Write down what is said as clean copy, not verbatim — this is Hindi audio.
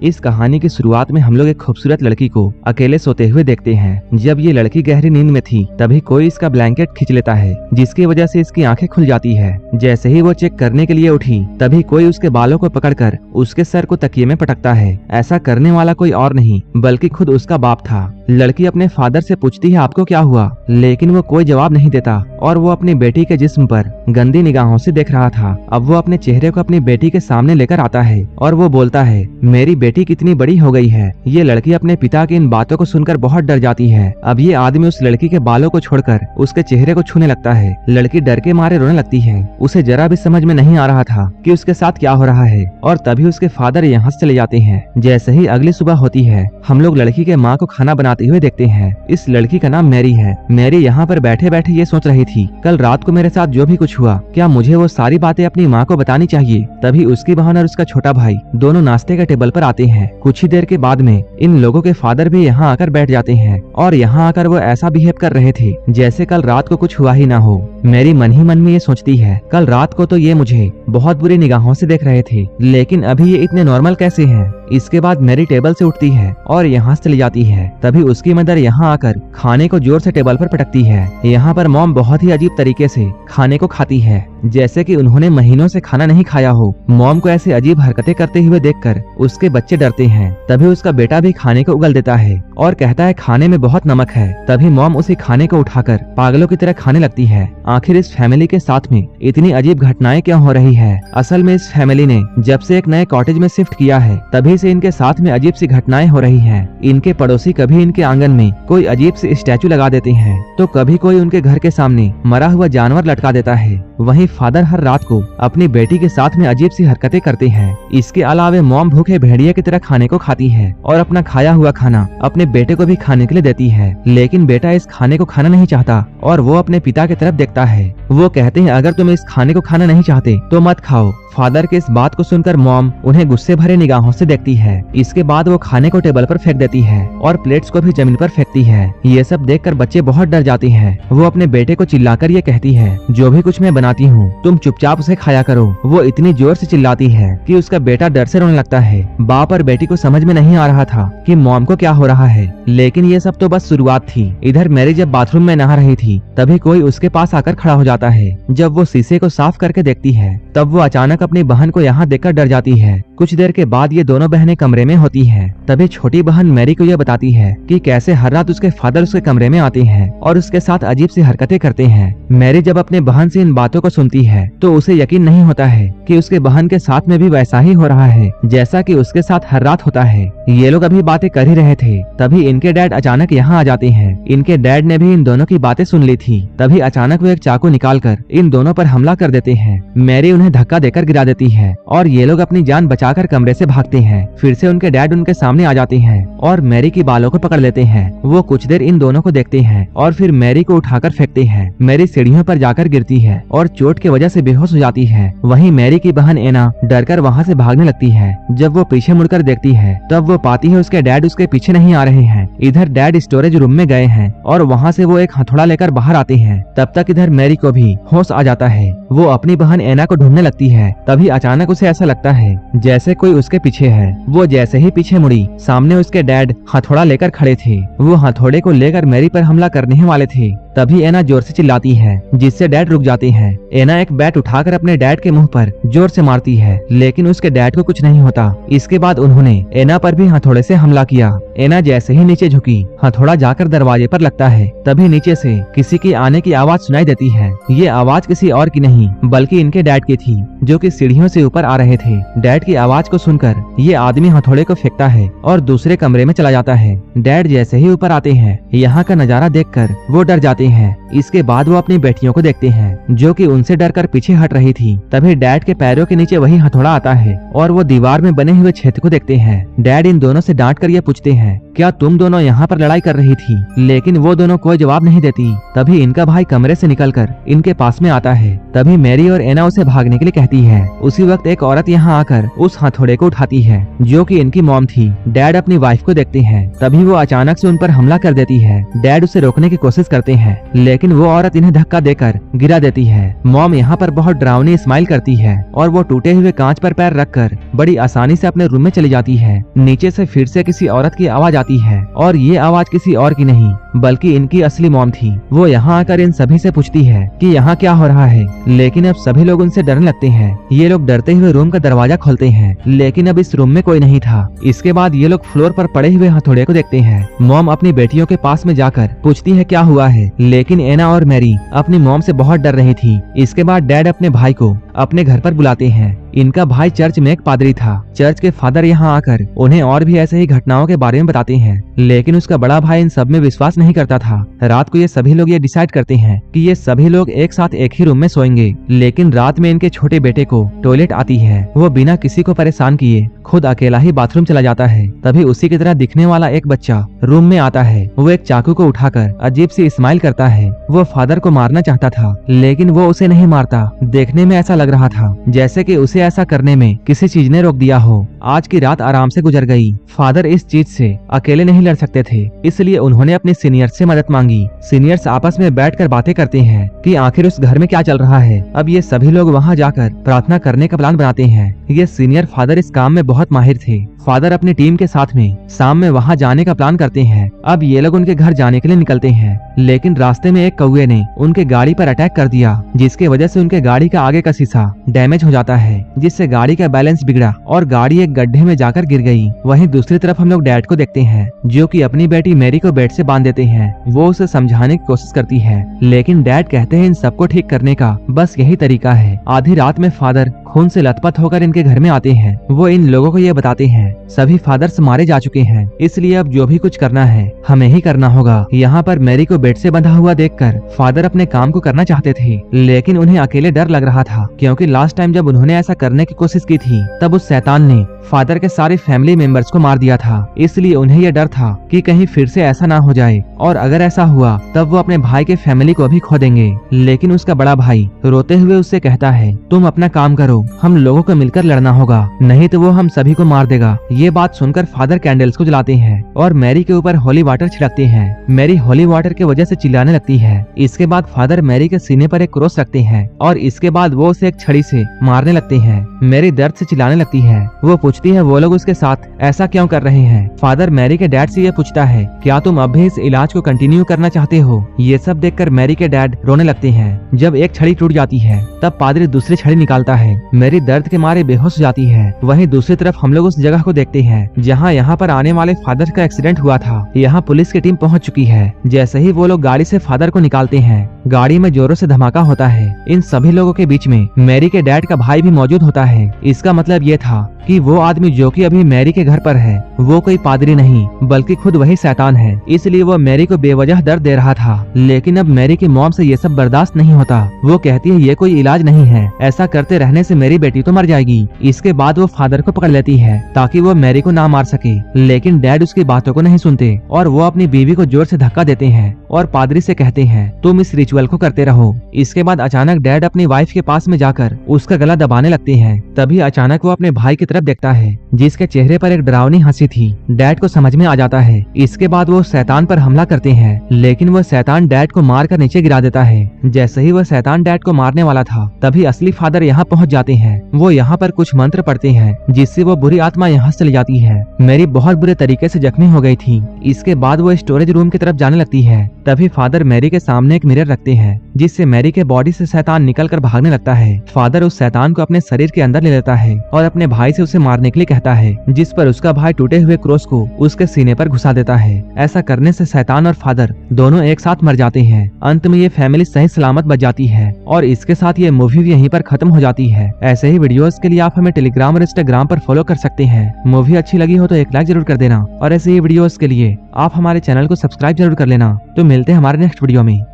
इस कहानी की शुरुआत में हम लोग एक खूबसूरत लड़की को अकेले सोते हुए देखते हैं। जब ये लड़की गहरी नींद में थी तभी कोई इसका ब्लैंकेट खींच लेता है, जिसकी वजह से इसकी आंखें खुल जाती है। जैसे ही वो चेक करने के लिए उठी तभी कोई उसके बालों को पकड़कर उसके सर को तकिए में पटकता है। ऐसा करने वाला कोई और नहीं बल्कि खुद उसका बाप था। लड़की अपने फादर से पूछती है आपको क्या हुआ, लेकिन वो कोई जवाब नहीं देता और वो अपनी बेटी के जिस्म पर गंदी निगाहों से देख रहा था। अब वो अपने चेहरे को अपनी बेटी के सामने लेकर आता है और वो बोलता है मेरी बेटी कितनी बड़ी हो गई है। ये लड़की अपने पिता की इन बातों को सुनकर बहुत डर जाती है। अब ये आदमी उस लड़की के बालों को छोड़कर उसके चेहरे को छूने लगता है। लड़की डर के मारे रोने लगती है। उसे जरा भी समझ में नहीं आ रहा था कि उसके साथ क्या हो रहा है और तभी उसके फादर यहाँ से चले जाते हैं। जैसे ही अगली सुबह होती है हम लोग लड़की के माँ को खाना बनाते हुए देखते हैं। इस लड़की का नाम मैरी है। मैरी यहाँ पर बैठे बैठे ये सोच रही थी कल रात को मेरे साथ जो भी कुछ हुआ क्या मुझे वो सारी बातें अपनी माँ को बतानी चाहिए। तभी उसकी बहन और उसका छोटा भाई दोनों नाश्ते के टेबल पर आते हैं। कुछ ही देर के बाद में इन लोगों के फादर भी यहाँ आकर बैठ जाते हैं और यहाँ आकर वो ऐसा बिहेव कर रहे थे जैसे कल रात को कुछ हुआ ही ना हो। मेरी मन ही मन में ये सोचती है कल रात को तो ये मुझे बहुत बुरी निगाहों से देख रहे थे, लेकिन अभी ये इतने नॉर्मल कैसे हैं। इसके बाद मेरी टेबल से उठती है और यहाँ से चली जाती है। तभी उसकी मदर यहाँ आकर खाने को जोर से टेबल पर पटकती है। यहाँ पर मॉम बहुत ही अजीब तरीके से खाने को खाती है, जैसे कि उन्होंने महीनों से खाना नहीं खाया हो। मॉम को ऐसी अजीब हरकतें करते हुए देखकर उसके बच्चे डरते हैं। तभी उसका बेटा भी खाने को उगल देता है और कहता है खाने में बहुत नमक है। तभी मॉम उसी खाने को उठाकर पागलों की तरह खाने लगती है। आखिर इस फैमिली के साथ में इतनी अजीब घटनाएं क्यों हो रही है। असल में इस फैमिली ने जब से एक नए कॉटेज में शिफ्ट किया है तभी से इनके साथ में अजीब सी घटनाएं हो रही है। इनके पड़ोसी कभी इनके आंगन में कोई अजीब सी स्टैचू लगा देते हैं तो कभी कोई उनके घर के सामने मरा हुआ जानवर लटका देता है। वहीं फादर हर रात को अपनी बेटी के साथ में अजीब सी हरकतें करते हैं। इसके अलावा मॉम भूखे भेड़िए की तरह खाने को खाती है और अपना खाया हुआ खाना अपने बेटे को भी खाने के लिए देती है, लेकिन बेटा इस खाने को खाना नहीं चाहता और वो अपने पिता की तरफ देखता है। वो कहते हैं अगर तुम इस खाने को खाना नहीं चाहते तो मत खाओ। फादर के इस बात को सुनकर मॉम उन्हें गुस्से भरे निगाहों से देखती है। इसके बाद वो खाने को टेबल पर फेंक देती है और प्लेट्स को भी जमीन पर फेंकती है। ये सब देखकर बच्चे बहुत डर जाते हैं। वो अपने बेटे को चिल्लाकर ये कहती है जो भी कुछ मैं बनाती हूँ तुम चुपचाप उसे खाया करो। वो इतनी जोर से चिल्लाती है कि उसका बेटा डर से रोने लगता है। बाप और बेटी को समझ में नहीं आ रहा था कि मॉम को क्या हो रहा है, लेकिन ये सब तो बस शुरुआत थी। इधर मैरी जब बाथरूम में नहा रही थी तभी कोई उसके पास आकर खड़ा हो जाता है। जब वो शीशे को साफ करके देखती है तब वो अचानक अपनी बहन को यहाँ देखकर डर जाती है। कुछ देर के बाद ये दोनों बहनें कमरे में होती हैं। तभी छोटी बहन मैरी को यह बताती है कि कैसे हर रात उसके फादर उसके कमरे में आते हैं और उसके साथ अजीब सी हरकतें करते हैं। मैरी जब अपने बहन से इन बातों को सुनती है तो उसे यकीन नहीं होता है कि उसके बहन के साथ में भी वैसा ही हो रहा है जैसा कि उसके साथ हर रात होता है। ये लोग अभी बातें कर ही रहे थे तभी इनके डैड अचानक यहाँ आ जाते हैं। इनके डैड ने भी इन दोनों की बातें सुन ली थी। तभी अचानक वो एक चाकू निकालकर इन दोनों पर हमला कर देते हैं। मैरी उन्हें धक्का देकर गिरा देती है और ये लोग अपनी जान बचाकर कमरे से भागते हैं। फिर से उनके डैड उनके सामने आ जाते हैं और मैरी की बालों को पकड़ लेते हैं। वो कुछ देर इन दोनों को देखते हैं और फिर मैरी को उठाकर फेंकते हैं। मैरी सीढ़ियों पर जाकर गिरती है और चोट की वजह से बेहोश हो जाती है। वहीं मैरी की बहन एना डरकर वहाँ से भागने लगती है। जब वो पीछे मुड़कर देखती है तब वो पाती है उसके डैड उसके पीछे नहीं आ रहे हैं। इधर डैड स्टोरेज रूम में गए हैं और वहाँ से वो एक हथौड़ा लेकर बाहर आते हैं। तब तक इधर मैरी को भी होश आ जाता है। वो अपनी बहन एना को ढूंढने लगती है। तभी अचानक उसे ऐसा लगता है जैसे कोई उसके पीछे है। वो जैसे ही पीछे मुड़ी सामने उसके डैड हथौड़ा लेकर खड़े थे। वो हथौड़े को लेकर मैरी पर हमला करने ही वाले थे। तभी एना जोर से चिल्लाती है जिससे डैड रुक जाते हैं। एना एक बैट उठाकर अपने डैड के मुंह पर जोर से मारती है, लेकिन उसके डैड को कुछ नहीं होता। इसके बाद उन्होंने एना पर भी हथौड़े से हमला किया। एना जैसे ही नीचे झुकी हथौड़ा जाकर दरवाजे पर लगता है। तभी नीचे से किसी की आने की आवाज सुनाई देती है। ये आवाज किसी और की नहीं बल्कि इनके डैड की थी जो कि सीढ़ियों से ऊपर आ रहे थे। डैड की आवाज को सुनकर ये आदमी हथौड़े को फेंकता है और दूसरे कमरे में चला जाता है। डैड जैसे ही ऊपर आते हैं यहाँ का नजारा देखकर वो डर जाते हैं। इसके बाद वो अपनी बेटियों को देखते हैं जो कि उनसे डरकर पीछे हट रही थी। तभी डैड के पैरों के नीचे वही हथौड़ा आता है और वो दीवार में बने हुए छेद को देखते हैं। डैड इन दोनों से डांट कर ये पूछते हैं क्या तुम दोनों यहाँ पर लड़ाई कर रही थी? लेकिन वो दोनों कोई जवाब नहीं देती। तभी इनका भाई कमरे से निकलकर इनके पास में आता है। तभी मैरी और एना उसे भागने के लिए कहती है। उसी वक्त एक औरत यहाँ आकर उस हथौड़े को उठाती है जो कि इनकी मॉम थी। डैड अपनी वाइफ को देखते हैं, तभी वो अचानक से उन पर हमला कर देती है। डैड उसे रोकने की कोशिश करते हैं, लेकिन वो औरत इन्हें धक्का देकर गिरा देती है। मॉम यहाँ पर बहुत डरावनी स्माइल करती है और वो टूटे हुए कांच पर पैर रखकर बड़ी आसानी से अपने रूम में चली जाती है। नीचे से फिर से किसी औरत की आवाज आती है और ये आवाज किसी और की नहीं बल्कि इनकी असली मॉम थी। वो यहाँ आकर इन सभी से पूछती है कि यहाँ क्या हो रहा है, लेकिन अब सभी लोग उनसे डरने लगते हैं। ये लोग डरते हुए रूम का दरवाजा खोलते हैं, लेकिन अब इस रूम में कोई नहीं था। इसके बाद ये लोग फ्लोर पर पड़े हुए हथौड़े को देखते हैं। मॉम अपनी बेटियों के पास में जाकर पूछती है क्या हुआ है, लेकिन एना और मैरी अपनी मॉम से बहुत डर रही थी। इसके बाद डैड अपने भाई को अपने घर पर बुलाते हैं। इनका भाई चर्च में एक पादरी था। चर्च के फादर यहाँ आकर उन्हें और भी ऐसे ही घटनाओं के बारे में बताते हैं, लेकिन उसका बड़ा भाई इन सब में विश्वास नहीं करता था। रात को ये सभी लोग ये डिसाइड करते हैं कि ये सभी लोग एक साथ एक ही रूम में सोएंगे, लेकिन रात में इनके छोटे बेटे को टॉयलेट आती है। वो बिना किसी को परेशान किए खुद अकेला ही बाथरूम चला जाता है। तभी उसी की तरह दिखने वाला एक बच्चा रूम में आता है। वो एक चाकू को उठाकर अजीब सी स्माइल करता है। वो फादर को मारना चाहता था, लेकिन वो उसे नहीं मारता। देखने में ऐसा लग रहा था जैसे कि उसे ऐसा करने में किसी चीज ने रोक दिया हो। आज की रात आराम से गुजर गई। फादर इस चीज से अकेले नहीं लड़ सकते थे, इसलिए उन्होंने अपने सीनियर्स से मदद मांगी। सीनियर्स आपस में बैठकर बातें करते हैं कि आखिर उस घर में क्या चल रहा है। अब ये सभी लोग वहां जाकर प्रार्थना करने का प्लान बनाते हैं। ये सीनियर फादर इस काम में बहुत माहिर थे। फादर अपनी टीम के साथ में शाम में वहां जाने का प्लान करते हैं। अब ये लोग उनके घर जाने के लिए निकलते हैं, लेकिन रास्ते में एक कौवे ने उनके गाड़ी पर अटैक कर दिया, जिसकी वजह से उनके गाड़ी का आगे का शीशा डैमेज हो जाता है, जिससे गाड़ी का बैलेंस बिगड़ा और गाड़ी एक गड्ढे में जाकर गिर गई। वहीं दूसरी तरफ हम लोग डैड को देखते हैं, जो कि अपनी बेटी मैरी को बेड से बांध देते हैं। वो उसे समझाने की कोशिश करती है, लेकिन डैड कहते हैं इन सबको ठीक करने का बस यही तरीका है। आधी रात में फादर खून से लथपथ होकर इनके घर में आते हैं। वो इन लोगों को ये बताते हैं सभी फादर्स मारे जा चुके हैं, इसलिए अब जो भी कुछ करना है हमें ही करना होगा। यहाँ पर मैरी को बेड से बंधा हुआ देखकर फादर अपने काम को करना चाहते थे, लेकिन उन्हें अकेले डर लग रहा था, क्योंकि लास्ट टाइम जब उन्होंने ऐसा करने की कोशिश की थी तब उस शैतान ने फादर के सारे फैमिली मेंबर्स को मार दिया था। इसलिए उन्हें यह डर था कि कहीं फिर से ऐसा ना हो जाए, और अगर ऐसा हुआ तब वो अपने भाई के फैमिली को भी खो देंगे। लेकिन उसका बड़ा भाई रोते हुए उससे कहता है तुम अपना काम करो, हम लोगों को मिलकर लड़ना होगा, नहीं तो वो हम सभी को मार देगा। ये बात सुनकर फादर कैंडल्स को जलाते हैं और मैरी के ऊपर होली वाटर छिड़कते हैं। मैरी होली वाटर की वजह से चिल्लाने लगती है। इसके बाद फादर मैरी के सीने पर एक क्रॉस रखते हैं और इसके बाद वो उसे एक छड़ी से मारने लगते हैं। मैरी दर्द से चिल्लाने लगती है। वो पूछती है वो लोग उसके साथ ऐसा क्यों कर रहे हैं। फादर मैरी के डैड से ये पूछता है क्या तुम अब भी इस इलाज को कंटिन्यू करना चाहते हो। ये सब देखकर मैरी के डैड रोने लगते हैं। जब एक छड़ी टूट जाती है तब पादरी दूसरी छड़ी निकालता है। मैरी दर्द के मारे बेहोश हो जाती है। वहीं दूसरी तरफ हम लोग उस जगह को देखते हैं जहाँ यहाँ पर आने वाले फादर का एक्सीडेंट हुआ था। यहाँ पुलिस की टीम पहुँच चुकी है। जैसे ही वो लोग गाड़ी से फादर को निकालते हैं, गाड़ी में जोरों से धमाका होता है। इन सभी लोगों के बीच में मैरी के डैड का भाई भी मौजूद होता है। इसका मतलब ये था कि वो आदमी जो कि अभी मैरी के घर पर है वो कोई पादरी नहीं बल्कि खुद वही शैतान है। इसलिए वो मैरी को बेवजह दर्द दे रहा था। लेकिन अब मैरी की मॉम से ये सब बर्दाश्त नहीं होता। वो कहती है ये कोई इलाज नहीं है, ऐसा करते रहने से मेरी बेटी तो मर जाएगी। इसके बाद वो फादर को पकड़ लेती है ताकि वो मैरी को ना मार सके, लेकिन डैड उसकी बातों को नहीं सुनते और वो अपनी बीवी को जोर से धक्का देते हैं और पादरी से कहते हैं तुम इस रिचुअल को करते रहो। इसके बाद अचानक डैड अपनी वाइफ के पास में जाकर उसका गला दबाने लगते हैं। तभी अचानक वो अपने भाई की तरफ देखता है जिसके चेहरे पर एक डरावनी हंसी थी। डैड को समझ में आ जाता है। इसके बाद वो शैतान पर हमला करते हैं, लेकिन वो शैतान डैड को मारकर नीचे गिरा देता है। जैसे ही वो शैतान डैड को मारने वाला था तभी असली फादर यहाँ पहुँच जाते हैं। वो यहाँ पर कुछ मंत्र पढ़ते हैं जिससे वो बुरी आत्मा यहाँ से चली जाती है। मैरी बहुत बुरे तरीके से जख्मी हो गई थी। इसके बाद वो स्टोरेज रूम की तरफ जाने लगती है। तभी फादर मैरी के सामने एक मिरर रखते हैं जिससे मैरी के बॉडी से शैतान निकलकर भागने लगता है। फादर उस शैतान को अपने शरीर के अंदर ले लेता है और अपने भाई से उसे मारने के लिए कहता है, जिस पर उसका भाई टूटे हुए क्रॉस को उसके सीने पर घुसा देता है। ऐसा करने से शैतान और फादर दोनों एक साथ मर जाते हैं। अंत में ये फैमिली सही सलामत बच जाती है और इसके साथ ये मूवी भी यहीं पर खत्म हो जाती है। ऐसे ही वीडियोस के लिए आप हमें टेलीग्राम और इंस्टाग्राम पर फॉलो कर सकते हैं। मूवी अच्छी लगी हो तो एक लाइक जरूर कर देना और ऐसे ही वीडियोस के लिए आप हमारे चैनल को सब्सक्राइब जरूर कर लेना। तो मिलते हैं हमारे नेक्स्ट वीडियो में।